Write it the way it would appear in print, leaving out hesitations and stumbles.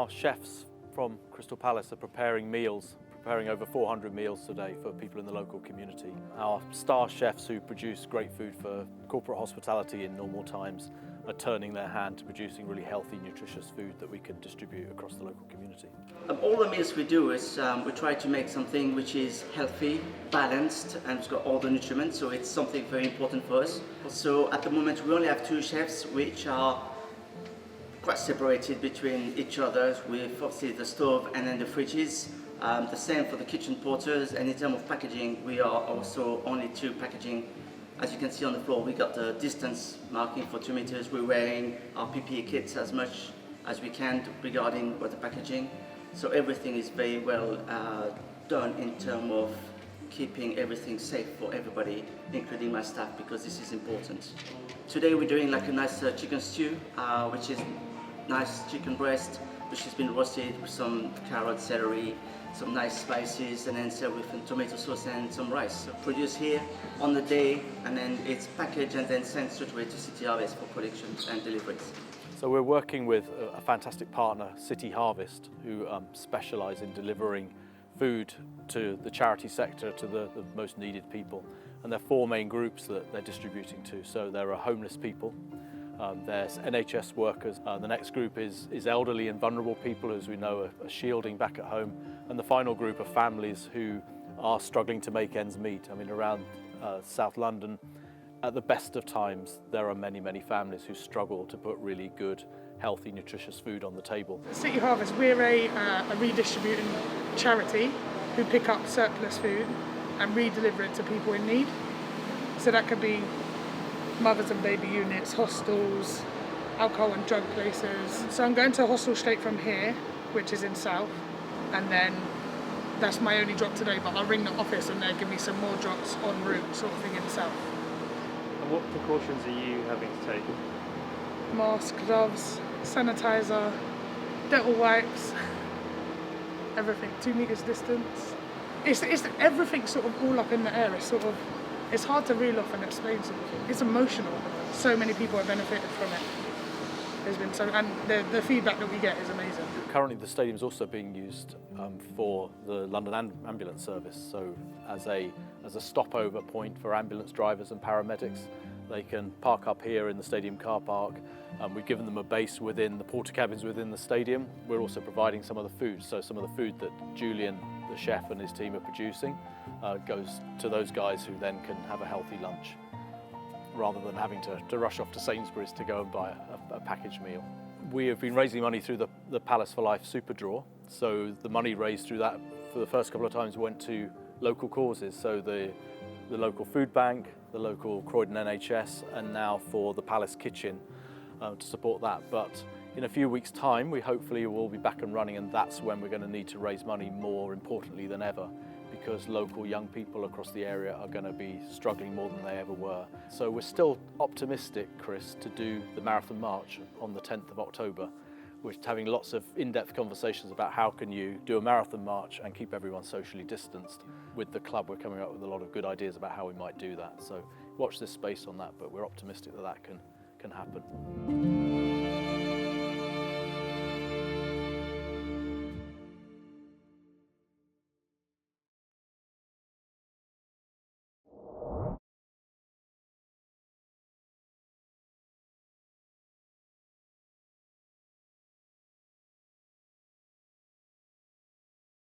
Our chefs from Crystal Palace are preparing over 400 meals today for people in the local community. Our star chefs who produce great food for corporate hospitality in normal times are turning their hand to producing really healthy, nutritious food that we can distribute across the local community. All the meals we do is we try to make something which is healthy, balanced, and it's got all the nutrients, so it's something very important for us. So at the moment we only have 2 chefs which are quite separated between each other, with obviously the stove and then the fridges. The same for the kitchen porters, and in terms of packaging we are also only 2 packaging. As you can see on the floor, we got the distance marking for 2 meters. We're wearing our PPE kits as much as we can regarding the packaging. So everything is very well done in terms of keeping everything safe for everybody, including my staff, because this is important. Today we're doing like a nice chicken stew, which is nice chicken breast, which has been roasted with some carrot, celery, some nice spices, and then served with some tomato sauce and some rice. So produced here on the day, and then it's packaged and then sent straight away to City Harvest for collection and deliveries. So we're working with a fantastic partner, City Harvest, who specialise in delivering food to the charity sector, to the most needed people. And there are 4 main groups that they're distributing to. So there are homeless people, there's NHS workers, the next group is elderly and vulnerable people, as we know are shielding back at home, and the final group are families who are struggling to make ends meet. I mean, around South London, at the best of times, there are many, many families who struggle to put really good, healthy, nutritious food on the table. City Harvest, we're a redistributing charity who pick up surplus food and redeliver it to people in need. So that could be mothers and baby units, hostels, alcohol and drug places. So I'm going to a hostel straight from here, which is in South, and then that's my only drop today, but I'll ring the office and they'll give me some more drops en route, sort of thing, in South. And what precautions are you having to take? Mask, gloves, sanitizer, dental wipes, everything, 2 meters distance. It's everything sort of all up in the air. It's hard to reel off and explain something. It's emotional. So many people have benefited from it. And the feedback that we get is amazing. Currently the stadium is also being used for the London Ambulance Service, so as a stopover point for ambulance drivers and paramedics. They can park up here in the stadium car park. We've given them a base within the porter cabins within the stadium. We're also providing some of the food, so some of the food that Julian, the chef, and his team are producing goes to those guys who then can have a healthy lunch, rather than having to rush off to Sainsbury's to go and buy a packaged meal. We have been raising money through the Palace for Life Super Draw, so the money raised through that for the first couple of times went to local causes, so the local food bank, the local Croydon NHS, and now for the Palace Kitchen to support that. But in a few weeks' time, we hopefully will be back and running, and that's when we're going to need to raise money more importantly than ever, because local young people across the area are going to be struggling more than they ever were. So we're still optimistic, Chris, to do the Marathon March on the 10th of October. We're having lots of in-depth conversations about how can you do a marathon march and keep everyone socially distanced. With the club, we're coming up with a lot of good ideas about how we might do that. So watch this space on that, but we're optimistic that that can happen.